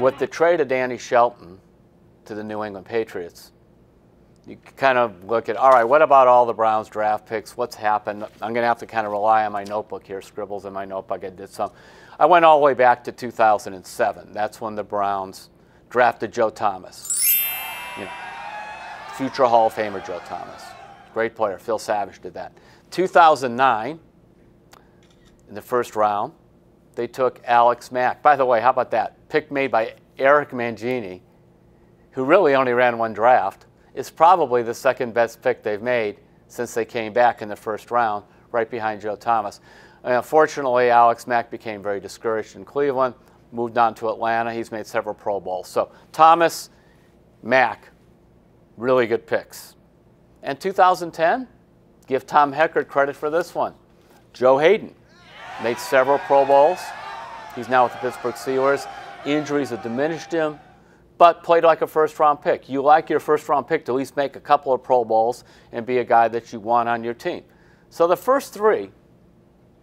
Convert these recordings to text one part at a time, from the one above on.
With the trade of Danny Shelton to the New England Patriots, you kind of look at, all right, what about all the Browns draft picks? What's happened? I'm going to have to kind of rely on my notebook here, scribbles in my notebook. I did some. I went all the way back to 2007. That's when the Browns drafted Joe Thomas. You know, future Hall of Famer Joe Thomas. Great player. Phil Savage did that. 2009, in the first round, they took Alex Mack. By the way, how about that? Pick made by Eric Mangini, who really only ran one draft, is probably the second best pick they've made since they came back in the first round, right behind Joe Thomas. Unfortunately, Alex Mack became very discouraged in Cleveland, moved on to Atlanta. He's made several Pro Bowls. So Thomas, Mack, really good picks. And 2010, give Tom Heckert credit for this one. Joe Hayden made several Pro Bowls. He's now with the Pittsburgh Steelers. Injuries have diminished him, but played like a first-round pick. You like your first-round pick to at least make a couple of Pro Bowls and be a guy that you want on your team. So the first three,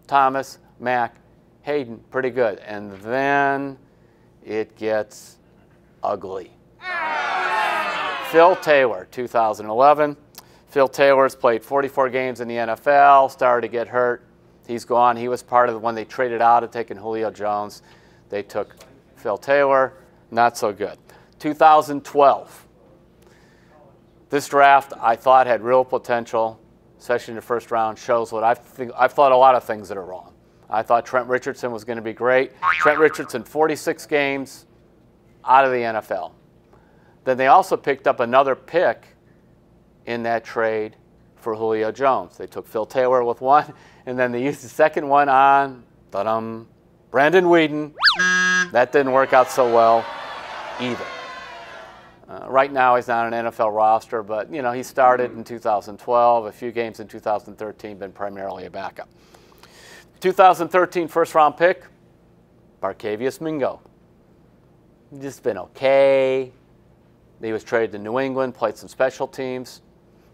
Thomas, Mack, Hayden, pretty good. And then it gets ugly. Phil Taylor, 2011. Phil Taylor's played 44 games in the NFL, started to get hurt. He's gone. He was part of when they traded out of taking Julio Jones. They took Phil Taylor, not so good. 2012. This draft I thought had real potential, especially in the first round, shows what I've thought a lot of things that are wrong. I thought Trent Richardson was going to be great. Trent Richardson, 46 games out of the NFL. Then they also picked up another pick in that trade for Julio Jones. They took Phil Taylor with one, and then they used the second one on Brandon Weeden. That didn't work out so well either. Right now he's not on an NFL roster, but you know, he started in 2012, a few games in 2013, been primarily a backup. 2013 first-round pick, Barkevious Mingo. Just been okay. He was traded to New England, played some special teams.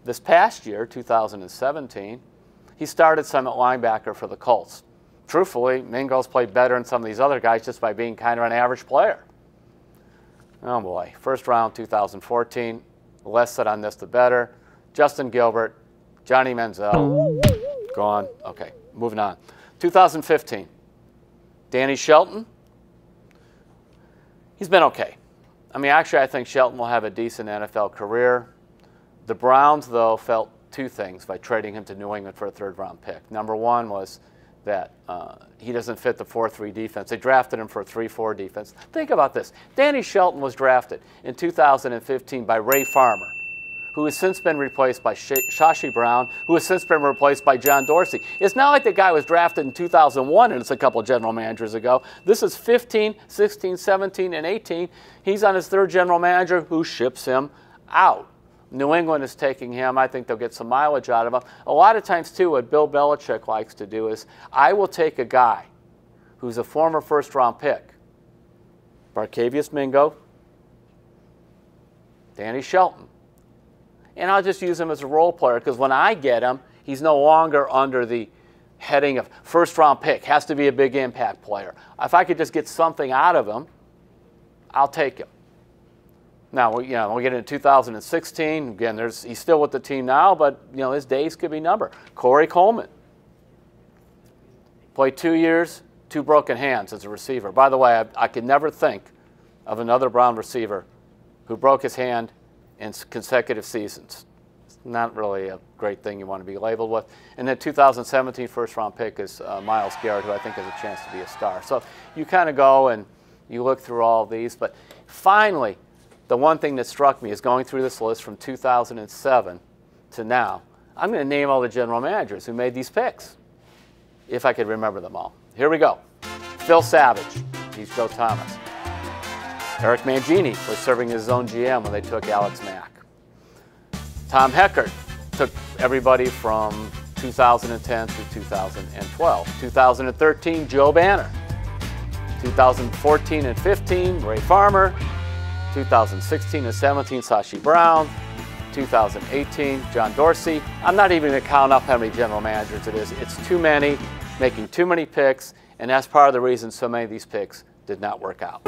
This past year, 2017, he started some at linebacker for the Colts. Truthfully, Mingo's played better than some of these other guys just by being kind of an average player. Oh boy, first round 2014, the less said on this the better. Justin Gilbert, Johnny Manziel, gone. Okay, moving on. 2015, Danny Shelton. He's been okay. I mean, actually, I think Shelton will have a decent NFL career. The Browns, though, felt two things by trading him to New England for a third-round pick. Number one was that he doesn't fit the 4-3 defense. They drafted him for a 3-4 defense. Think about this. Danny Shelton was drafted in 2015 by Ray Farmer, who has since been replaced by Shashi Brown, who has since been replaced by John Dorsey. It's not like the guy was drafted in 2001 and it's a couple general managers ago. This is 15, 16, 17, and 18. He's on his third general manager who ships him out. New England is taking him. I think they'll get some mileage out of him. A lot of times, too, what Bill Belichick likes to do is, I will take a guy who's a former first-round pick, Barkevious Mingo, Danny Shelton, and I'll just use him as a role player because when I get him, he's no longer under the heading of first-round pick, has to be a big impact player. If I could just get something out of him, I'll take him. Now, we get into 2016. Again, he's still with the team now, but his days could be numbered. Coleman played 2 years, 2 broken hands as a receiver. By the way, I could never think of another Brown receiver who broke his hand in consecutive seasons. It's not really a great thing you want to be labeled with. And then 2017 first-round pick is Myles Garrett, who I think has a chance to be a star. So you kind of go and you look through all of these, but finally, the one thing that struck me is going through this list from 2007 to now, I'm going to name all the general managers who made these picks, if I could remember them all. Here we go. Phil Savage, he's Joe Thomas. Eric Mangini was serving as his own GM when they took Alex Mack. Tom Heckert took everybody from 2010 through 2012. 2013, Joe Banner. 2014 and 15, Ray Farmer. 2016 and 17, Shashi Brown. 2018, John Dorsey. I'm not even going to count up how many general managers it is. It's too many, making too many picks, and that's part of the reason so many of these picks did not work out.